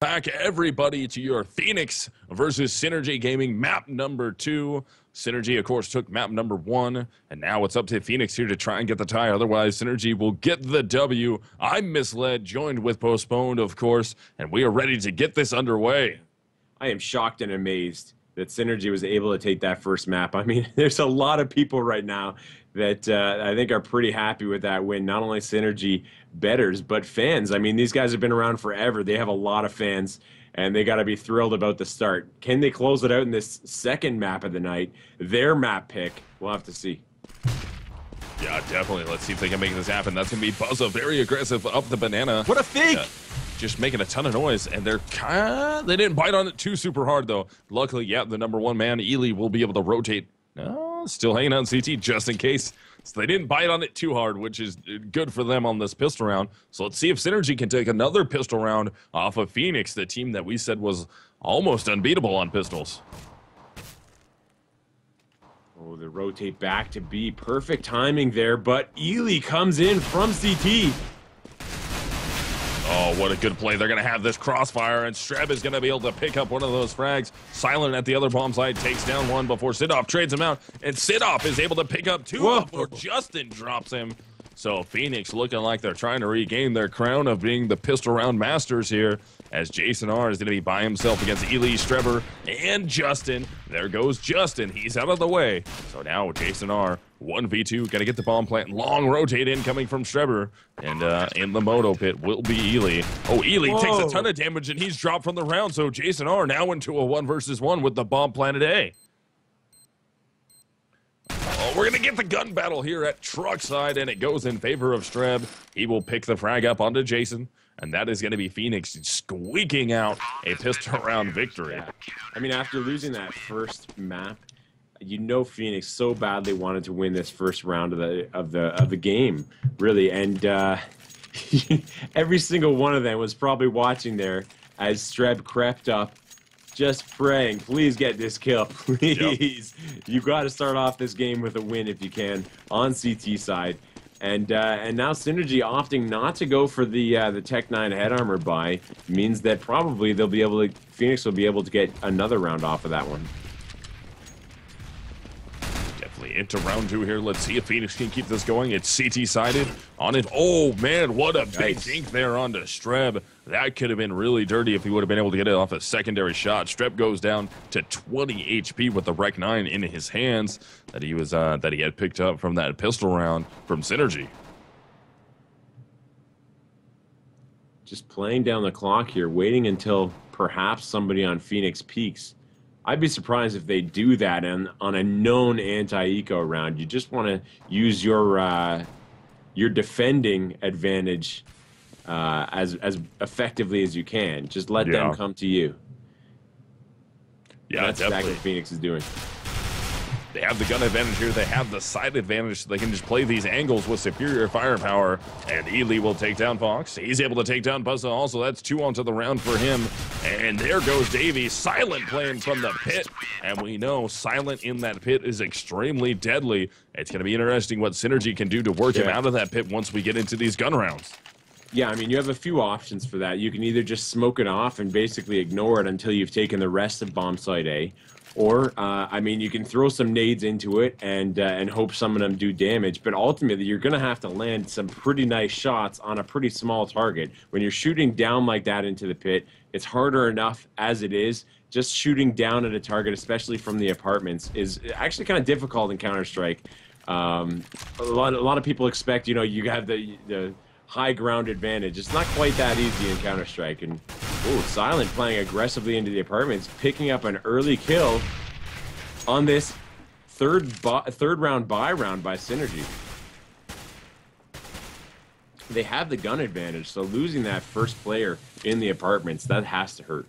Back everybody to your Fenix versus SYNRGY Gaming map number 2. SYNRGY, of course, took map number 1, and now it's up to Fenix here to try and get the tie. Otherwise, SYNRGY will get the W. I'm Misled, joined with Postponed, of course, and we are ready to get this underway. I am shocked and amazed that SYNRGY was able to take that first map. I mean, there's a lot of people right now that I think are pretty happy with that win. Not only SYNRGY bettors, but fans. I mean, these guys have been around forever. They have a lot of fans, and they got to be thrilled about the start. Can they close it out in this second map of the night? Their map pick. We'll have to see. Yeah, definitely. Let's see if they can make this happen. That's going to be Buzza, very aggressive up the banana. What a fake! Just making a ton of noise, and they didn't bite on it too super hard, though. Luckily, yeah, the number 1 man, Ely, will be able to rotate. Still hanging out in CT just in case. So they didn't bite on it too hard, which is good for them on this pistol round. So let's see if SYNRGY can take another pistol round off of Fenix, the team that we said was almost unbeatable on pistols. Oh, the rotate back to B. Perfect timing there, but Ely comes in from CT. Oh, what a good play. They're going to have this crossfire, and Streb is going to be able to pick up one of those frags. Silent at the other bomb site takes down one before Sidov trades him out, and Sidov is able to pick up 2 before Justin drops him. So Fenix looking like they're trying to regain their crown of being the pistol round masters here, as Jason R is going to be by himself against Ely, Streber, and Justin. There goes Justin. He's out of the way. So now Jason R, 1v2, going to get the bomb plant. Long rotate incoming from Streber. And in the moto pit will be Ely. Oh, Ely takes a ton of damage, and he's dropped from the round. So Jason R now into a 1 versus 1 with the bomb planted A. Oh, we're going to get the gun battle here at truck side, and it goes in favor of Streb. He will pick the frag up onto Jason, and that is going to be Fenix squeaking out a pistol round victory. Yeah. I mean, after losing that first map, you know Fenix so badly wanted to win this first round of the game, really, and every single one of them was probably watching there as Streb crept up, just praying, please get this kill, please. Yep. You got to start off this game with a win if you can on CT side. And now SYNRGY opting not to go for the Tech 9 head armor buy means that probably they'll be able to, Fenix will be able to get another round off of that one. Definitely into round 2 here. Let's see if Fenix can keep this going. It's CT sided on it. Oh man, what a big dink there onto Streb. That could have been really dirty if he would have been able to get it off a secondary shot. Streb goes down to 20 HP with the Rec 9 in his hands that he was that he had picked up from that pistol round from SYNRGY. Just playing down the clock here, waiting until perhaps somebody on Fenix peaks. I'd be surprised if they do that on a known anti-eco round. You just want to use your defending advantage as effectively as you can. Just let them come to you. Yeah, that's exactly what Fenix is doing. They have the gun advantage here. They have the side advantage, so they can just play these angles with superior firepower. And Ely will take down Fox. He's able to take down Buzza also. That's 2 onto the round for him. And there goes Davey. Silent playing from the pit. And we know Silent in that pit is extremely deadly. It's going to be interesting what SYNRGY can do to work him out of that pit once we get into these gun rounds. Yeah, I mean, you have a few options for that. You can either just smoke it off and basically ignore it until you've taken the rest of bomb site A. Or, I mean, you can throw some nades into it and hope some of them do damage. But ultimately, you're going to have to land some pretty nice shots on a pretty small target. When you're shooting down like that into the pit, it's harder enough as it is. Just shooting down at a target, especially from the apartments, is actually kind of difficult in Counter-Strike. A lot of people expect, you know, you have the high ground advantage. It's not quite that easy in Counter-Strike. And ooh, Silent playing aggressively into the apartments, picking up an early kill on this third round buy round by SYNRGY. They have the gun advantage, so losing that first player in the apartments, that has to hurt.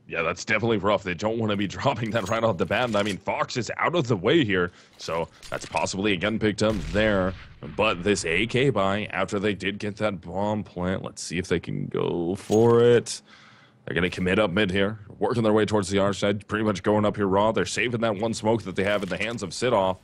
Yeah, that's definitely rough. They don't want to be dropping that right off the bat. And I mean, Fox is out of the way here, so that's possibly a gun picked up there. But this AK buy, after they did get that bomb plant, let's see if they can go for it. They're going to commit up mid here, working their way towards the R side, pretty much going up here raw. They're saving that one smoke that they have in the hands of Sidov.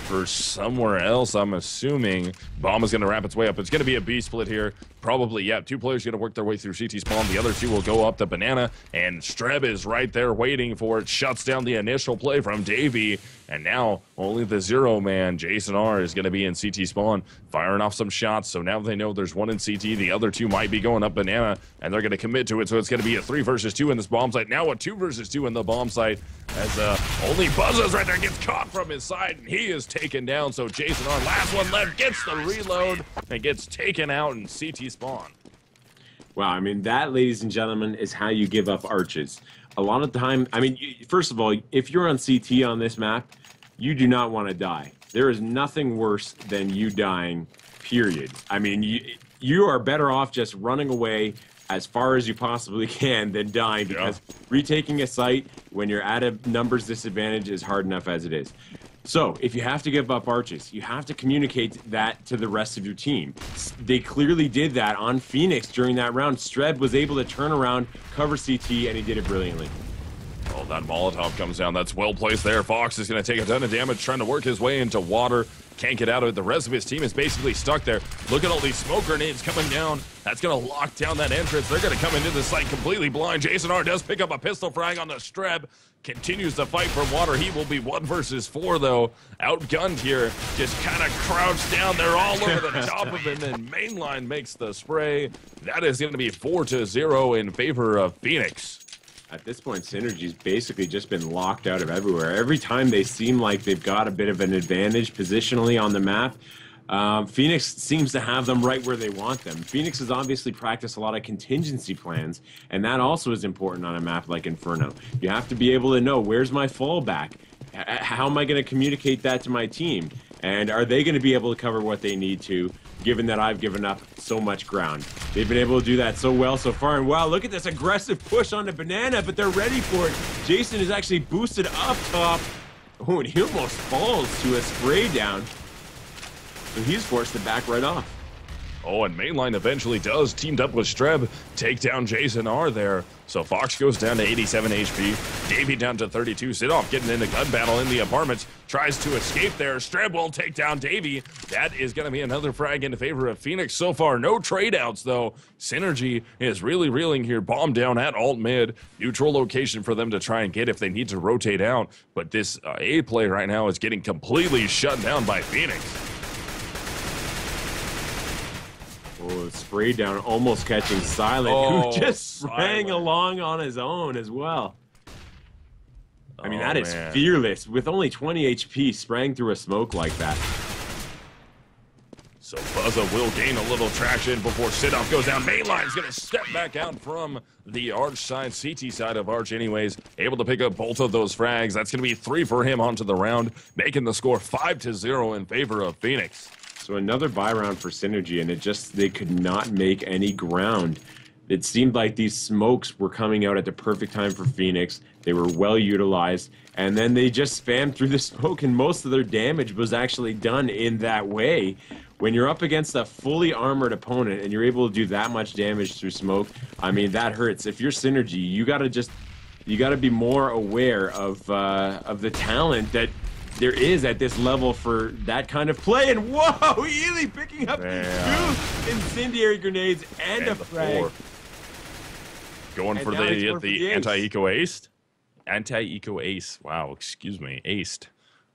for somewhere else, I'm assuming. Bomb is going to wrap its way up. It's going to be a B split here. Probably, yeah, 2 players going to work their way through CT spawn. The other 2 will go up the banana, and Streb is right there waiting for it. Shuts down the initial play from Davey, and now only the 0-man, Jason R, is going to be in CT spawn, firing off some shots. So now they know there's 1 in CT. The other 2 might be going up banana, and they're going to commit to it. So it's going to be a 3 versus 2 in this bomb site. Now a 2 versus 2 in the bomb site, as only Buzzes right there gets caught from his side, and he is taken down. So Jason R, last one left, gets the reload and gets taken out in CT spawn. Wow, I mean, that, ladies and gentlemen, is how you give up arches. A lot of the time, I mean, first of all, if you're on CT on this map, you do not want to die. There is nothing worse than you dying, period. I mean, you are better off just running away as far as you possibly can than dying, because retaking a site when you're at a numbers disadvantage is hard enough as it is. So, if you have to give up arches, you have to communicate that to the rest of your team. They clearly did that on Fenix during that round. Streb was able to turn around, cover CT, and he did it brilliantly. Oh, that Molotov comes down. That's well placed there. Fox is going to take a ton of damage, trying to work his way into water. Can't get out of it. The rest of his team is basically stuck there. Look at all these smoke grenades coming down. That's going to lock down that entrance. They're going to come into the site completely blind. Jason R does pick up a pistol frag on the Streb. Continues to fight for water. He will be 1 versus 4, though. Outgunned here. Just kind of crouched down there all over the top of him. And Mainline makes the spray. That is going to be 4-0 in favor of Fenix. At this point, SYNRGY's basically just been locked out of everywhere. Every time they seem like they've got a bit of an advantage positionally on the map, Fenix seems to have them right where they want them. Fenix has obviously practiced a lot of contingency plans, and that also is important on a map like Inferno. You have to be able to know, where's my fallback? How am I going to communicate that to my team? And are they going to be able to cover what they need to, given that I've given up so much ground? They've been able to do that so well so far, and wow, look at this aggressive push on the banana, but they're ready for it. Jason is actually boosted up top. Oh, and he almost falls to a spray down. So he's forced to back right off. Oh, and Mainline eventually does, teamed up with Streb, take down Jason R there. So Fox goes down to 87 HP. Davey down to 32. Sidoff getting in a gun battle in the apartments. Tries to escape there. Streb will take down Davey. That is going to be another frag in favor of Fenix. So far, no trade-outs, though. SYNRGY is really reeling here. Bomb down at alt mid. Neutral location for them to try and get if they need to rotate out. But this A play right now is getting completely shut down by Fenix. Oh, spray down, almost catching Silent, who just sprang along on his own as well. I mean, that is fearless. With only 20 HP, sprang through a smoke like that. So Buzza will gain a little traction before Sidoff goes down. Mainline's going to step back out from the Arch side, CT side of Arch anyways. Able to pick up both of those frags. That's going to be 3 for him onto the round, making the score 5-0 in favor of Fenix. So another buy round for SYNRGY, and they could not make any ground. It seemed like these smokes were coming out at the perfect time for Fenix. They were well utilized, and then they just spammed through the smoke, and most of their damage was actually done in that way. When you're up against a fully armored opponent and you're able to do that much damage through smoke, I mean, that hurts. If you're SYNRGY, you gotta be more aware of the talent that there is at this level for that kind of play. And whoa, Ely picking up 2 incendiary grenades and a frag. Going for the anti-eco ace. Anti-eco ace. Wow, excuse me, aced.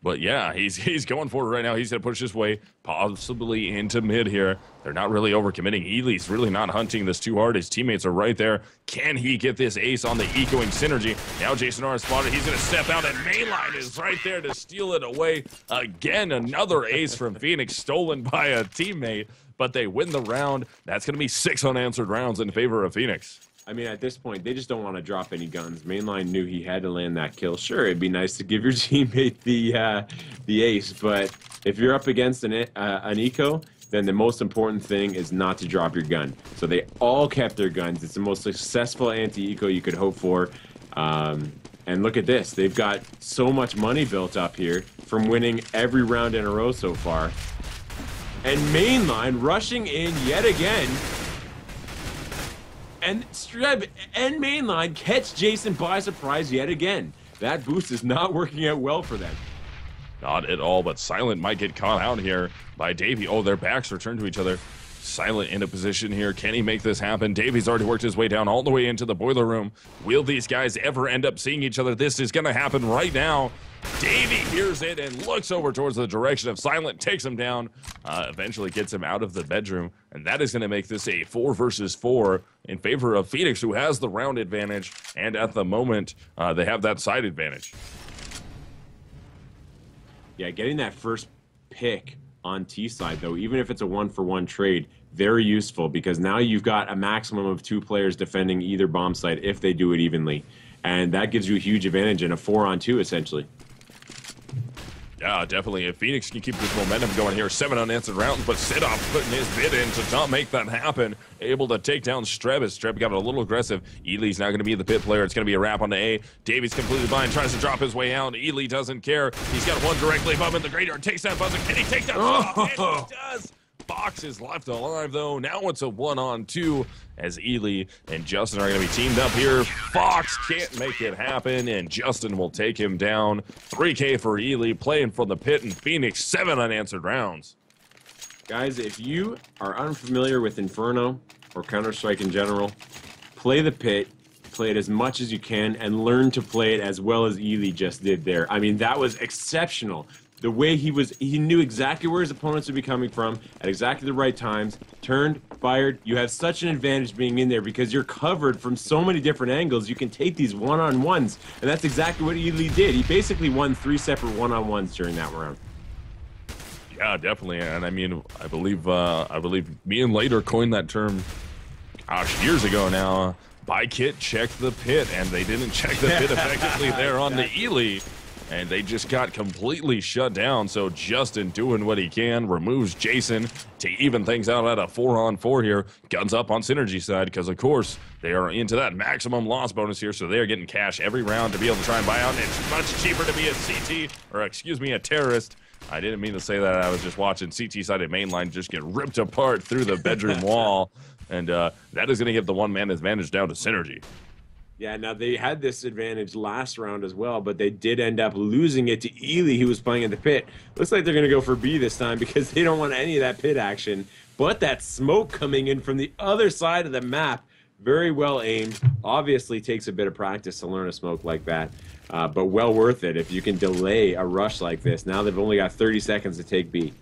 But yeah, he's going for it right now. He's going to push his way possibly into mid here. They're not really overcommitting. Ely's really not hunting this too hard. His teammates are right there. Can he get this ace on the ecoing SYNRGY? Now Jason R is spotted. He's going to step out, and Mainline is right there to steal it away. Again, another ace from Fenix stolen by a teammate, but they win the round. That's going to be 6 unanswered rounds in favor of Fenix. I mean, at this point, they just don't want to drop any guns. Mainline knew he had to land that kill. Sure, it'd be nice to give your teammate the ace, but if you're up against an eco, then the most important thing is not to drop your gun. So they all kept their guns. It's the most successful anti-eco you could hope for. And look at this. They've got so much money built up here from winning every round in a row so far. And Mainline rushing in yet again. And Streb and Mainline catch Jason by surprise yet again. That boost is not working out well for them. Not at all, but Silent might get caught out here by Davey. Oh, their backs are turned to each other. Silent in a position here. Can he make this happen? Davey's already worked his way down all the way into the boiler room. Will these guys ever end up seeing each other? This is going to happen right now. Davey hears it and looks over towards the direction of Silent, takes him down, eventually gets him out of the bedroom, and that is going to make this a 4 versus 4 in favor of Fenix, who has the round advantage, and at the moment, they have that side advantage. Yeah, getting that first pick on T side, though, even if it's a 1-for-1 trade, very useful, because now you've got a maximum of 2 players defending either bomb site if they do it evenly, and that gives you a huge advantage in a 4-on-2, essentially. Yeah, definitely. If Fenix can keep this momentum going here, 7 unanswered rounds, but Sidov putting his bid in to not make that happen. Able to take down Streb as Streb got a little aggressive. Ely's now going to be the pit player. It's going to be a wrap on the A. Davies completely blind, tries to drop his way out. Ely doesn't care. He's got one directly above him in the graveyard. Takes down Buzzer. Can he take down Sidov? And he does. Fox is left alive, though. Now it's a 1-on-2 as Ely and Justin are going to be teamed up here. Fox can't make it happen, and Justin will take him down. 3K for Ely, playing from the pit, and Fenix, 7 unanswered rounds. Guys, if you are unfamiliar with Inferno or Counter-Strike in general, play the pit, play it as much as you can, and learn to play it as well as Ely just did there. I mean, that was exceptional. The way he knew exactly where his opponents would be coming from at exactly the right times, turned, fired. You have such an advantage being in there because you're covered from so many different angles. You can take these one-on-ones, and that's exactly what Ely did. He basically won 3 separate one-on-ones during that round. Yeah, definitely, and I mean, I believe me and Later coined that term, gosh, years ago now. Buy kit, check the pit, and they didn't check the pit effectively there on the Ely. And they just got completely shut down. So Justin doing what he can, removes Jason to even things out at a 4-on-4 here. Guns up on Synergy side because, of course, they are into that maximum loss bonus here. So they are getting cash every round to be able to try and buy out. And it's much cheaper to be a CT, or excuse me, a terrorist. I didn't mean to say that. I was just watching CT side at mainline just get ripped apart through the bedroom wall. And that is going to give the one-man advantage down to Synergy. Yeah, now they had this advantage last round as well, but they did end up losing it to Ely, who was playing in the pit. Looks like they're going to go for B this time because they don't want any of that pit action. But that smoke coming in from the other side of the map, very well aimed. Obviously takes a bit of practice to learn a smoke like that, but well worth it if you can delay a rush like this. Now they've only got 30 seconds to take B.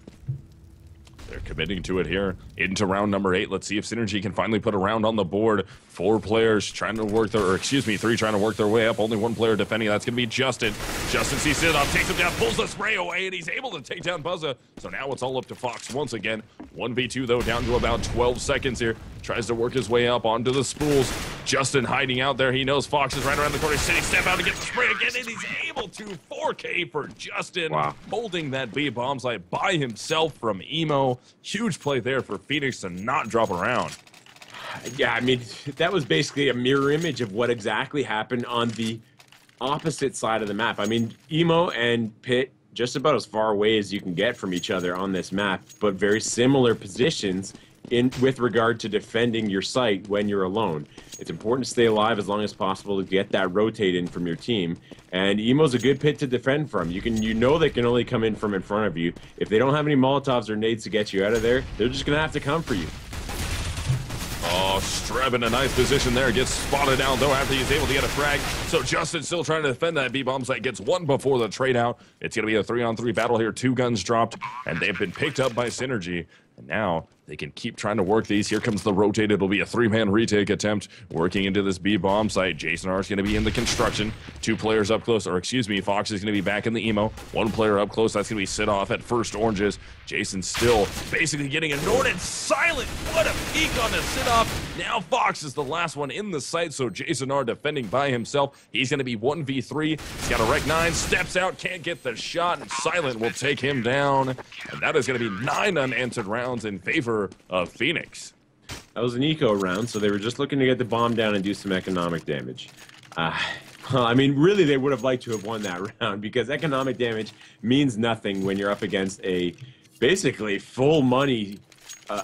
They're committing to it here into round number 8. Let's see if Synergy can finally put a round on the board. 4 players trying to work their, or excuse me, 3 trying to work their way up. Only 1 player defending. That's going to be Justin. Justin sees Sidov, takes him down, pulls the spray away, and he's able to take down Buzza. So now it's all up to Fox once again. 1v2 though, down to about 12 seconds here. Tries to work his way up onto the spools. Justin hiding out there. He knows Fox is right around the corner. Sitting step out to get the spray again, and he's able to. 4K for Justin. Wow. Holding that B bomb site by himself from Emo. Huge play there for Fenix to not drop around. Yeah, I mean, that was basically a mirror image of what exactly happened on the opposite side of the map. I mean, Emo and Pit just about as far away as you can get from each other on this map, but very similar positions with regard to defending your site when you're alone. It's important to stay alive as long as possible to get that rotate in from your team. And Emo's a good pit to defend from. You know they can only come in from in front of you. If they don't have any Molotovs or nades to get you out of there, they're just gonna have to come for you. Oh, Streb in a nice position there. Gets spotted out, though, after he's able to get a frag. So Justin still trying to defend that B-bomb site. Gets one before the trade out. It's going to be a 3-on-3 battle here. 2 guns dropped, and they've been picked up by Synergy. And now they can keep trying to work these. Here comes the rotate. It'll be a 3-man retake attempt working into this B-bomb site. Jason R is going to be in the construction. 2 players up close, or excuse me, Fox is going to be back in the Emo. 1 player up close. That's going to be Sit-Off at first oranges. Jason still basically getting ignored and silent. What a peek on the Sit-Off. Now Fox is the last one in the site, so Jason R defending by himself. He's going to be 1v3. He's got a Rec 9, steps out, can't get the shot, and Silent will take him down. And that is going to be 9 unanswered rounds in favor of Fenix. That was an eco round, so they were just looking to get the bomb down and do some economic damage. Well, I mean, really, they would have liked to have won that round because economic damage means nothing when you're up against a basically full money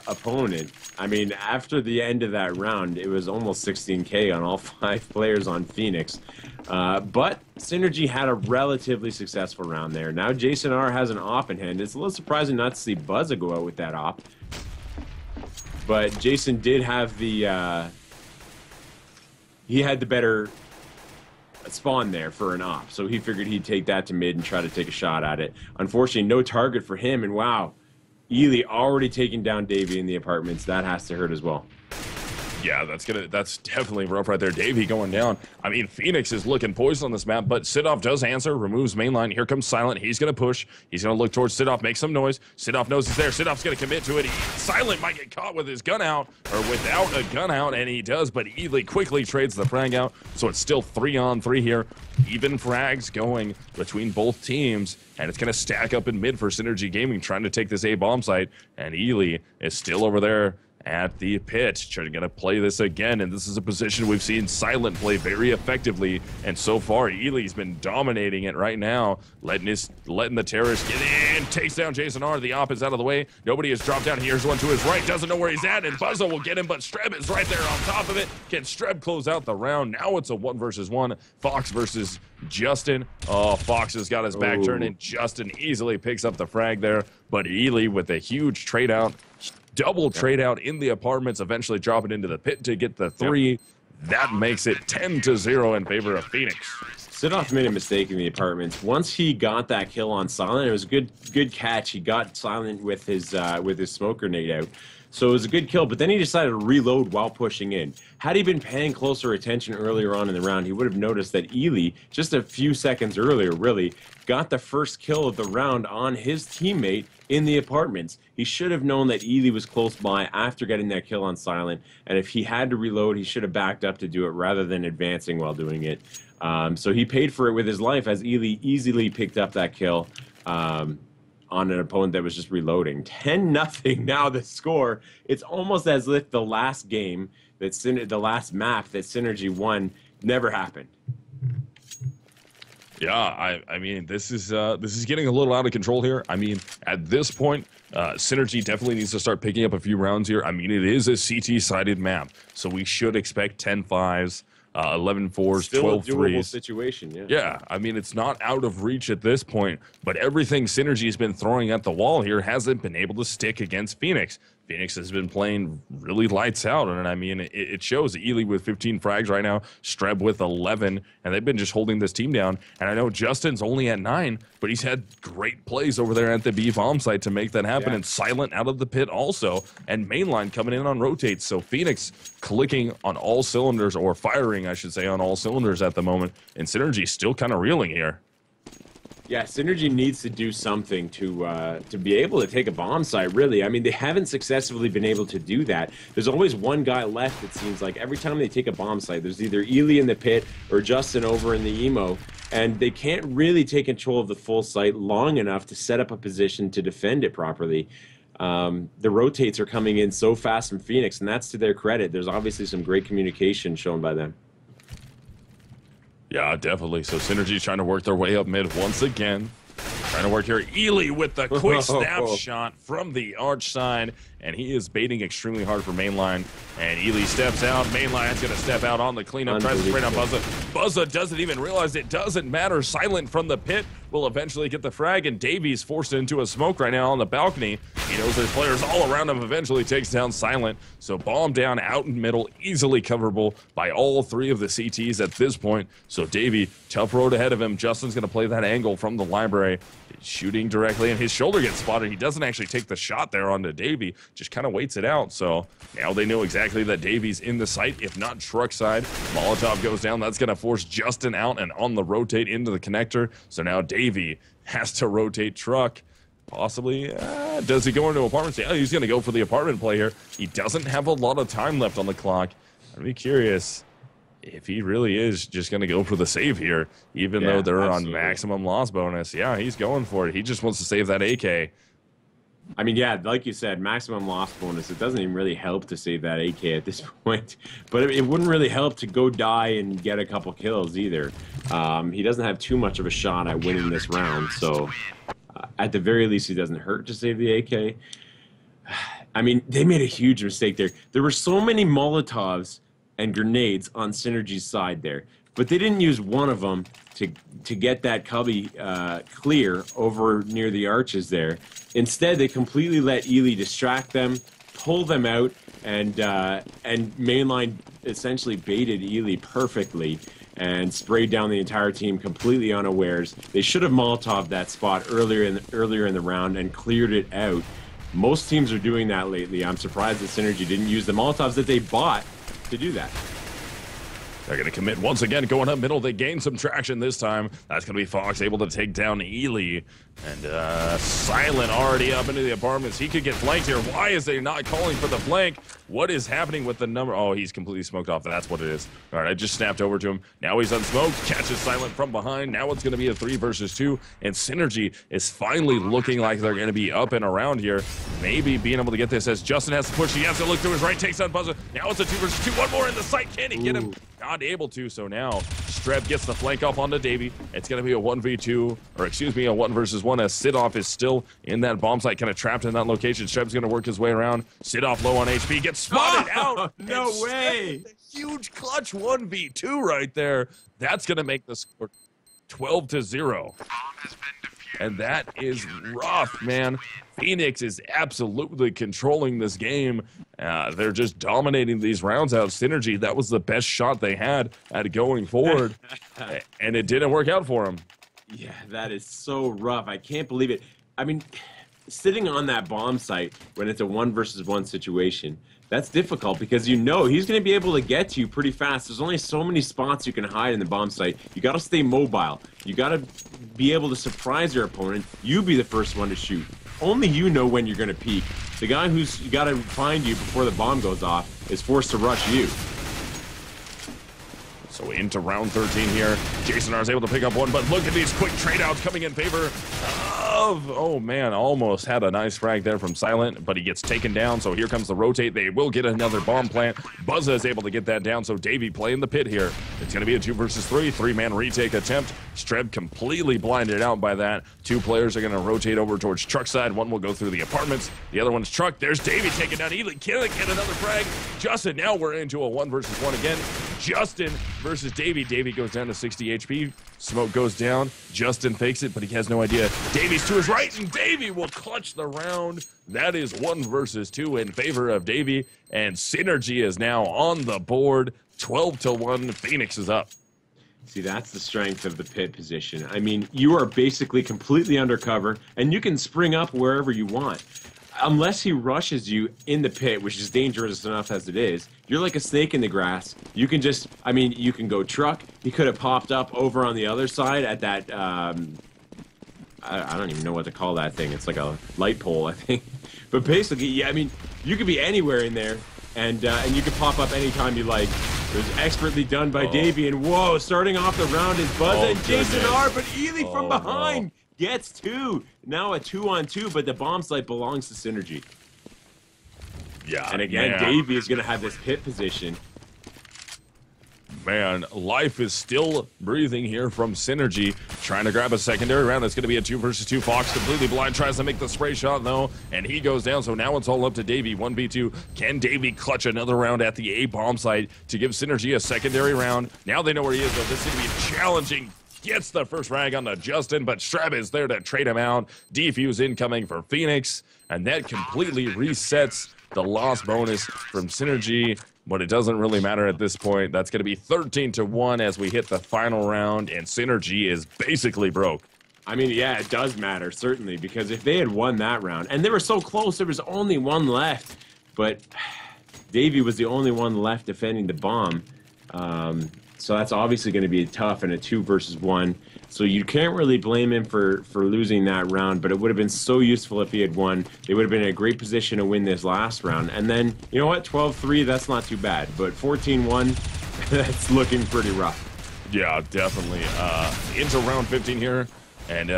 opponent. I mean, after the end of that round, it was almost 16K on all 5 players on Fenix. But SYNRGY had a relatively successful round there. Now Jason R has an op in hand. It's a little surprising not to see Buzza go out with that op. But Jason did have the... he had the better spawn there for an op, so he figured he'd take that to mid and try to take a shot at it. Unfortunately, no target for him, and wow, Ely already taking down Davey in the apartments. That has to hurt as well. Yeah, that's definitely rough right there. Davey going down. I mean, Fenix is looking poised on this map, but Sidov does answer, removes mainline. Here comes Silent. He's going to push. He's going to look towards Sidov, make some noise. Sidov knows he's there. Sidov's going to commit to it. Silent might get caught with his gun out, or without a gun out, and he does, but Ely quickly trades the frag out, so it's still 3-on-3 here. Even frags going between both teams, and it's going to stack up in mid for SYNRGY Gaming, trying to take this A bomb site, and Ely is still over there at the pit, trying to play this again, and this is a position we've seen Silent play very effectively, and so far Ely's been dominating it right now, letting the terrorists get in, takes down Jason R. The op is out of the way, nobody has dropped down. Here's one to his right, doesn't know where he's at, and Buzza will get him, but Streb is right there on top of it. Can Streb close out the round? Now it's a 1 versus 1. Fox versus Justin. Oh, Fox has got his back turned, and Justin easily picks up the frag there, but Ely with a huge trade out, double trade out in the apartments, eventually drop it into the pit to get the 3. That makes it 10-0 in favor of Fenix. Sidov made a mistake in the apartments. Once he got that kill on Silent, it was a good catch. He got Silent with his smoke grenade out. So it was a good kill, but then he decided to reload while pushing in. Had he been paying closer attention earlier on in the round, he would have noticed that Ely, just a few seconds earlier, really, got the first kill of the round on his teammate in the apartments. He should have known that Ely was close by after getting that kill on Silent, and if he had to reload, he should have backed up to do it rather than advancing while doing it. So he paid for it with his life as Ely easily picked up that kill on an opponent that was just reloading. 10-0 now the score. It's almost as if the last game, the last map that SYNRGY won never happened. Yeah, I mean, this is getting a little out of control here. I mean, at this point, SYNRGY definitely needs to start picking up a few rounds here. I mean, it is a CT-sided map, so we should expect 10-5s, 11-4s, 12-3s. Still a doable situation, yeah. Yeah, I mean, it's not out of reach at this point, but everything SYNRGY's been throwing at the wall here hasn't been able to stick against Fenix. Phoenix has been playing really lights out, and I mean, it shows. Ely with 15 frags right now, Streb with 11, and they've been just holding this team down. And I know Justin's only at 9, but he's had great plays over there at the B bomb site to make that happen, and Silent out of the pit also, and Mainline coming in on rotates. So Fenix clicking on all cylinders, or firing, I should say, on all cylinders at the moment, and SYNRGY still kind of reeling here. Yeah, SYNRGY needs to do something to be able to take a bomb site, really. I mean, they haven't successfully been able to do that. There's always one guy left, it seems like. Every time they take a bomb site, there's either Ely in the pit or Justin over in the emo, and they can't really take control of the full site long enough to set up a position to defend it properly. The rotates are coming in so fast from Fenix, and that's to their credit. There's obviously some great communication shown by them. Yeah, definitely. So SYNRGY's trying to work their way up mid once again. Trying to work here. Ely with the quick snapshot from the arch side, and he is baiting extremely hard for Mainline. And Ely steps out. Mainline's going to step out on the cleanup. Tries to spray on Buzza. Buzza doesn't even realize it doesn't matter. Silent from the pit will eventually get the frag, and Davies forced into a smoke right now on the balcony. He knows there's players all around him. Eventually takes down Silent. So bomb down out in middle, easily coverable by all 3 of the CTs at this point. So Davey, tough road ahead of him. Justin's going to play that angle from the library. Shooting directly, and his shoulder gets spotted. He doesn't actually take the shot there onto Davey, just kind of waits it out. So now they know exactly that Davey's in the site, if not truck side. Molotov goes down. That's going to force Justin out and on the rotate into the connector. So now Davey has to rotate truck. Possibly, does he go into apartments? Yeah, he's going to go for the apartment play here. He doesn't have a lot of time left on the clock. I'd be curious if he really is just going to go for the save here, even though they're on maximum loss bonus. Yeah, he's going for it. He just wants to save that AK. I mean, yeah, like you said, maximum loss bonus. It doesn't even really help to save that AK at this point. But it wouldn't really help to go die and get a couple kills either. He doesn't have too much of a shot at winning this round. So at the very least, it doesn't hurt to save the AK. I mean, they made a huge mistake there. There were so many Molotovs and grenades on Synergy's side there, but they didn't use one of them to get that cubby clear over near the arches there. Instead, they completely let Ely distract them, pull them out, and mainline essentially baited Ely perfectly and sprayed down the entire team completely unawares. They should have Molotov that spot earlier in the round and cleared it out. Most teams are doing that lately. I'm surprised that Synergy didn't use the Molotovs that they bought to do that. They're going to commit once again, going up middle. They gain some traction this time. That's going to be Fox able to take down Ely. And Silent already up into the apartments. He could get flanked here. Why is they not calling for the flank? What is happening with the number? Oh, he's completely smoked off. That's what it is. All right, I just snapped over to him. Now he's unsmoked. Catches Silent from behind. Now it's going to be a 3 versus 2. And Synergy is finally looking like they're going to be up and around here. Maybe being able to get this as Justin has to push. He has to look to his right. Takes on Buzzer. Now it's a 2 versus 2. One more in the sight. Can he get him? Not able to. So now Streb gets the flank off onto Davey. It's going to be a 1v2, or excuse me, a 1 versus 1 as Sidoff is still in that bomb site, kind of trapped in that location. Streb's going to work his way around. Sidoff low on HP, gets spotted out. No way. Huge clutch 1v2 right there. That's going to make the score 12-0. And that is rough, man. Fenix is absolutely controlling this game. They're just dominating these rounds out. Synergy, that was the best shot they had at going forward. And it didn't work out for them. Yeah, that is so rough. I can't believe it. I mean, sitting on that bomb site when it's a 1 versus 1 situation, that's difficult because you know he's going to be able to get to you pretty fast. There's only so many spots you can hide in the bomb site. You got to stay mobile. You got to be able to surprise your opponent. You be the first one to shoot. Only you know when you're going to peek. The guy who's got to find you before the bomb goes off is forced to rush you. So into round 13 here. Jason R is able to pick up one, but look at these quick trade outs coming in favor of, oh man, almost had a nice frag there from Silent, but he gets taken down. So here comes the rotate. They will get another bomb plant. Buzza is able to get that down. So Davey playing the pit here. It's going to be a 2 versus 3, 3-man retake attempt. Streb completely blinded out by that. 2 players are going to rotate over towards truck side. One will go through the apartments. The other one's truck. There's Davey taking down Ely. Can it get another frag? Justin, now we're into a 1 versus 1 again. Justin versus Davey. Davey goes down to 60 HP. Smoke goes down. Justin fakes it, but he has no idea. Davey's to his right, and Davey will clutch the round. That is 1 versus 2 in favor of Davey, and Synergy is now on the board. 12-1. Fenix is up. See, that's the strength of the pit position. I mean, you are basically completely undercover, and you can spring up wherever you want. Unless he rushes you in the pit, which is dangerous enough as it is, you're like a snake in the grass. You can just, I mean, you can go truck. He could have popped up over on the other side at that, I don't even know what to call that thing. It's like a light pole, I think. But basically, yeah, I mean, you could be anywhere in there, and you can pop up anytime you like. It was expertly done by Davey, and whoa, starting off the round is Buzza and Jason R, but Ely from behind gets 2. Now a 2-on-2, but the bomb site belongs to Synergy. Yeah, and again, Davey is going to have this pit position. Man, life is still breathing here from Synergy. Trying to grab a secondary round. It's going to be a 2 versus 2. Fox completely blind. Tries to make the spray shot, though, and he goes down. So now it's all up to Davey. 1v2. Can Davey clutch another round at the A bomb site to give Synergy a secondary round? Now they know where he is, though. This is going to be challenging. Gets the first frag onto Justin, but Streb is there to trade him out. Defuse incoming for Fenix, and that completely resets the loss bonus from Synergy, but it doesn't really matter at this point. That's going to be 13-1 as we hit the final round, and Synergy is basically broke. I mean, yeah, it does matter, certainly, because if they had won that round, and they were so close, there was only one left, but Davey was the only one left defending the bomb. So that's obviously going to be tough in a 2 versus 1. So you can't really blame him for losing that round, but it would have been so useful if he had won. They would have been in a great position to win this last round. And then, you know what, 12-3, that's not too bad. But 14-1, that's looking pretty rough. Yeah, definitely. Into round 15 here, and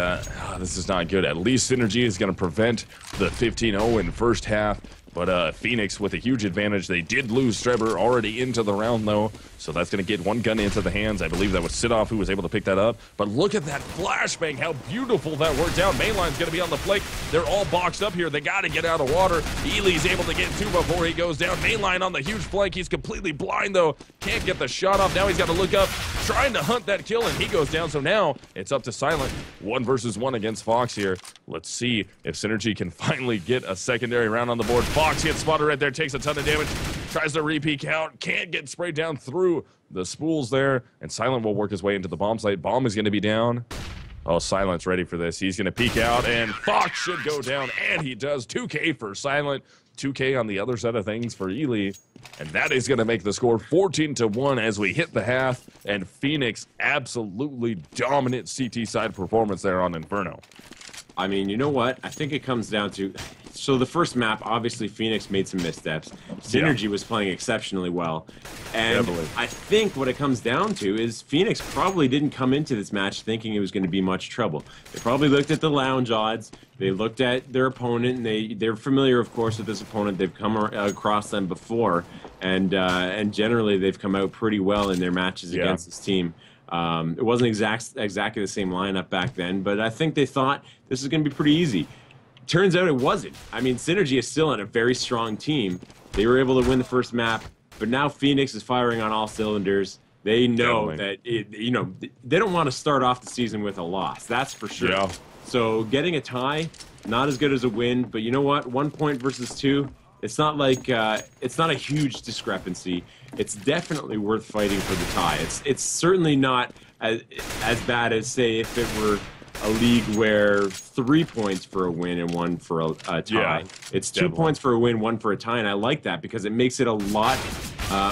this is not good. At least Synergy is going to prevent the 15-0 in first half. But Fenix with a huge advantage. They did lose Strebber already into the round, though, so that's going to get one gun into the hands. I believe that was Sidov who was able to pick that up. But look at that flashbang, how beautiful that worked out. Mainline's going to be on the flank. They're all boxed up here. They got to get out of water. Ely's able to get two before he goes down. Mainline on the huge flank. He's completely blind, though. Can't get the shot off. Now he's got to look up, trying to hunt that kill, and he goes down. So now it's up to Silent. 1 versus 1 against Fox here. Let's see if SYNRGY can finally get a secondary round on the board. Fox gets spotted right there, takes a ton of damage, tries to re-peek out, can't get sprayed down through the spools there, and Silent will work his way into the bomb site. Bomb is going to be down. Oh, Silent's ready for this. He's going to peek out, and Fox should go down, and he does. 2K for Silent, 2K on the other side of things for Ely, and that is going to make the score 14-1 as we hit the half, and Fenix absolutely dominant CT side performance there on Inferno. I mean, you know what? I think it comes down to... So the first map, obviously, Fenix made some missteps. SYNRGY was playing exceptionally well. And I think what it comes down to is Fenix probably didn't come into this match thinking it was going to be much trouble. They probably looked at the lounge odds. They looked at their opponent, and they're familiar, of course, with this opponent. They've come across them before, and generally they've come out pretty well in their matches against this team. It wasn't exactly the same lineup back then, but I think they thought this is going to be pretty easy. Turns out it wasn't. I mean, SYNRGY is still on a very strong team. They were able to win the first map, but now Fenix is firing on all cylinders. They know that, you know, they don't want to start off the season with a loss. That's for sure. Yeah. So getting a tie, not as good as a win, but you know what? 1 point versus 2. It's not like it's not a huge discrepancy. It's definitely worth fighting for the tie. It's certainly not as bad as, say, if it were a league where 3 points for a win and 1 for a tie. Yeah, it's 2 points for a win, 1 for a tie, and I like that because it makes it a lot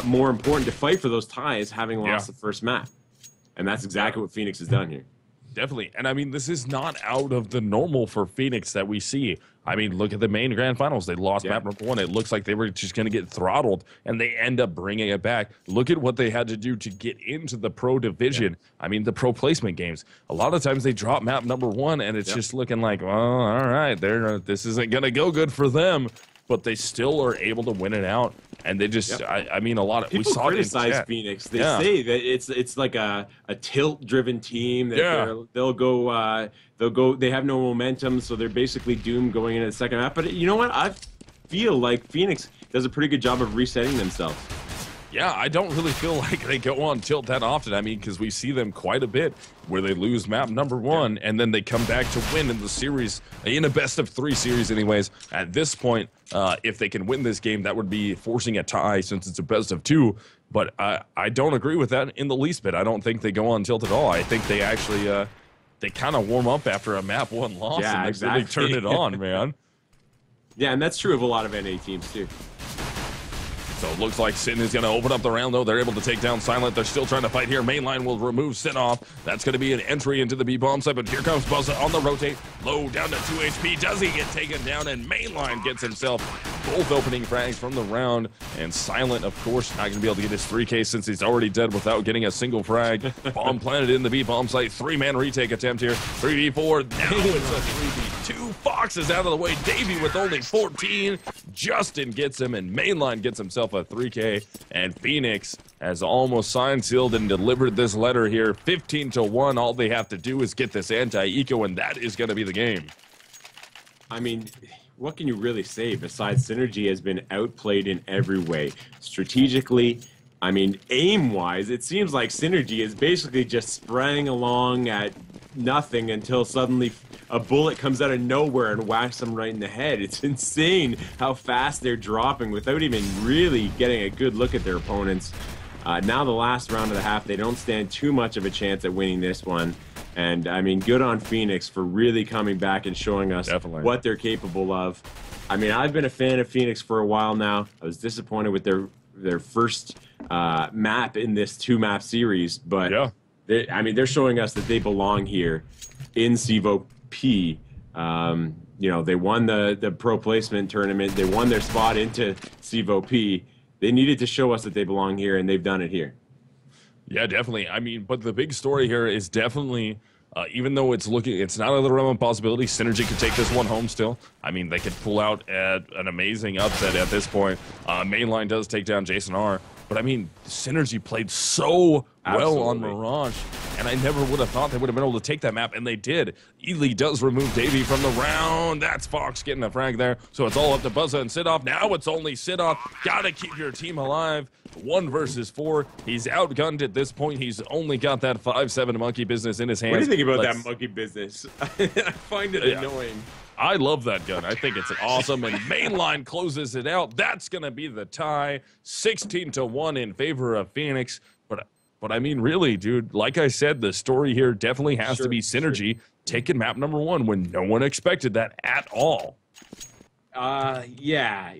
more important to fight for those ties having lost the first map. And that's exactly what Fenix has done here. Definitely. And I mean, this is not out of the normal for Fenix that we see. I mean, look at the main grand finals. They lost map number 1. It looks like they were just going to get throttled, and they end up bringing it back. Look at what they had to do to get into the pro division. I mean, the pro placement games. A lot of times they drop map number 1, and it's just looking like, well, all right, this isn't going to go good for them. But they still are able to win it out, and they just, I mean, a lot of people criticize Fenix. They say that it's like a tilt-driven team. That they'll go. They have no momentum, so they're basically doomed going into the second half. But you know what? I feel like Fenix does a pretty good job of resetting themselves. Yeah, I don't really feel like they go on tilt that often. I mean, because we see them quite a bit where they lose map number 1 and then they come back to win in the series, in a best-of-3 series anyways. At this point, if they can win this game, that would be forcing a tie since it's a best-of-2. But I don't agree with that in the least bit. I don't think they go on tilt at all. I think they actually, they kind of warm up after a map 1 loss and they really turn it on, man. Yeah, and that's true of a lot of NA teams, too. So it looks like Sin is going to open up the round, though. They're able to take down Silent. They're still trying to fight here. Mainline will remove Sin off. That's going to be an entry into the B-bomb site, but here comes Buzza on the rotate. Low down to 2 HP. Does he get taken down? And Mainline gets himself both opening frags from the round. And Silent, of course, not going to be able to get his 3K since he's already dead without getting a single frag. Bomb planted in the B-bomb site. 3-man retake attempt here. 3v4. Now it's a 3v2. Fox is out of the way. Davey with only 14. Justin gets him, and Mainline gets himself a 3K, and Fenix has almost signed, sealed, and delivered this letter here. 15-1. All they have to do is get this anti-eco, and that is going to be the game. I mean, what can you really say besides SYNRGY has been outplayed in every way? Strategically, I mean, aim-wise, it seems like SYNRGY is basically just spraying along at nothing until suddenly a bullet comes out of nowhere and whacks them right in the head. It's insane how fast they're dropping without even really getting a good look at their opponents. Now the last round of the half, they don't stand too much of a chance at winning this one. And, I mean, good on Fenix for really coming back and showing us what they're capable of. I mean, I've been a fan of Fenix for a while now. I was disappointed with their first map in this 2-map series, but I mean, they're showing us that they belong here in CEVO-P. You know, they won the pro placement tournament. They won their spot into CEVO-P. They needed to show us that they belong here, and they've done it here. Yeah, definitely. I mean, but the big story here is definitely Even though it's not out of the realm of possibility, Synergy could take this one home still. I mean, they could pull out an amazing upset at this point. Mainline does take down Jason R. But I mean, Synergy played so well on Mirage, and I never would have thought they would have been able to take that map, and they did. Ely does remove Davey from the round. That's Fox getting a frag there. So it's all up to Buzza and Sidoff. Now it's only Sidoff. Gotta keep your team alive. 1 versus 4. He's outgunned at this point. He's only got that 5-7 monkey business in his hands. What do you think about that monkey business? I find it annoying. I love that gun. I think it's awesome, and Mainline closes it out. That's going to be the tie, 16-1 in favor of Fenix. But I mean, really, dude, like I said, the story here definitely has to be Synergy taking map number 1 when no one expected that at all. Yeah.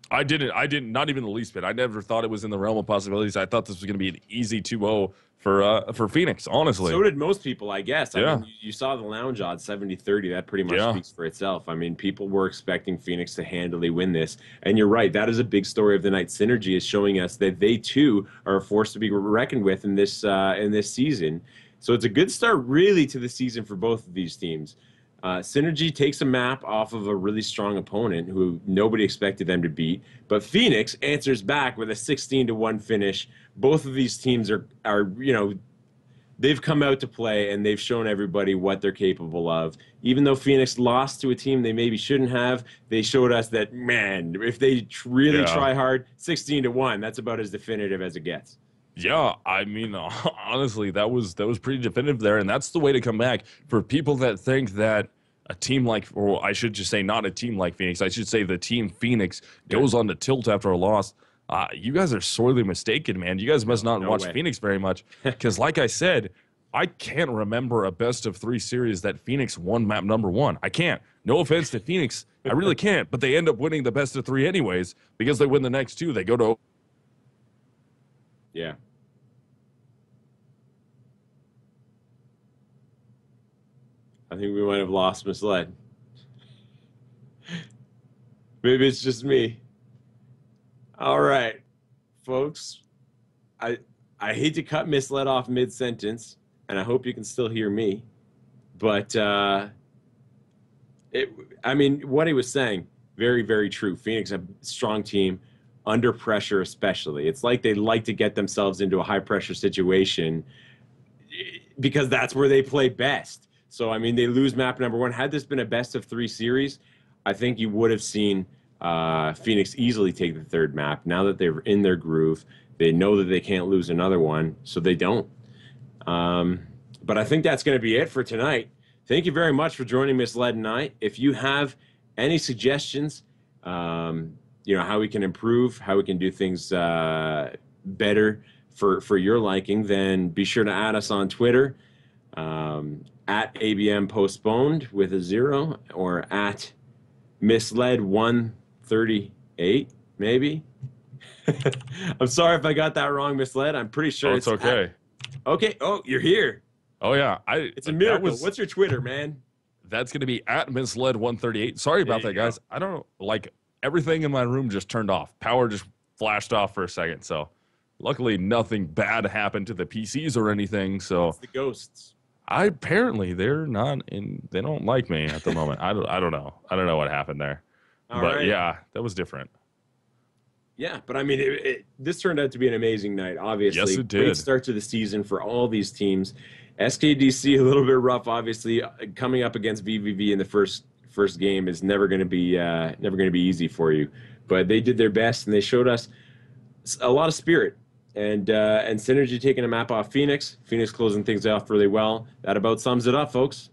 I didn't, not even the least bit. I never thought it was in the realm of possibilities. I thought this was going to be an easy 2-0 for Fenix, honestly. So did most people, I guess. I mean, you saw the lounge odds, 70-30. That pretty much speaks for itself. I mean, people were expecting Fenix to handily win this. And you're right. That is a big story of the night. Synergy is showing us that they, too, are a force to be reckoned with in this season. So it's a good start, really, to the season for both of these teams. Synergy takes a map off of a really strong opponent who nobody expected them to beat, but Fenix answers back with a 16-1 finish. Both of these teams are they've come out to play and they've shown everybody what they're capable of. Even though Fenix lost to a team they maybe shouldn't have, they showed us that, man, if they really try hard, 16-1, that's about as definitive as it gets. Yeah, I mean, honestly, that was pretty definitive there, and that's the way to come back. For people that think that a team like, or I should just say not a team like Fenix, I should say the team Fenix goes on to tilt after a loss, you guys are sorely mistaken, man. You guys must not watch Fenix very much, because like I said, I can't remember a best-of-3 series that Fenix won map number 1. I can't. No offense to Fenix, I really can't, but they end up winning the best-of-3 anyways, because they win the next 2. They go to... Yeah. I think we might have lost Misled. Maybe it's just me. All right, folks. I hate to cut Misled off mid-sentence, and I hope you can still hear me. But, I mean, what he was saying, very, very true. Phoenix, a strong team. Under pressure especially. It's like they like to get themselves into a high-pressure situation because that's where they play best. So, I mean, they lose map number 1. Had this been a best-of-3 series, I think you would have seen Phoenix easily take the 3rd map. Now that they're in their groove, they know that they can't lose another one, so they don't. But I think that's going to be it for tonight. Thank you very much for joining Misled and I. If you have any suggestions, how we can improve, how we can do things better for your liking, then be sure to add us on Twitter at ABM-postponed with a 0 or at Misled 138, maybe. I'm sorry if I got that wrong, Misled. I'm pretty sure it's okay. Okay. Oh, you're here. Oh, yeah. It's a miracle. What's your Twitter, man? That's going to be at Misled 138. Sorry about that, guys. I don't know. Like, everything in my room just turned off. Power just flashed off for a second. So, luckily, nothing bad happened to the PCs or anything. So, it's the ghosts. Apparently, they're not in. They don't like me at the moment. I don't know. I don't know what happened there. But yeah, that was different. Yeah, but I mean, this turned out to be an amazing night. Obviously, yes, it did. Great start to the season for all these teams. SKDC a little bit rough, obviously. Coming up against VVV in the first game is never going to be easy for you. But they did their best, and they showed us a lot of spirit. And Synergy taking a map off Fenix. Fenix closing things off really well. That about sums it up, folks.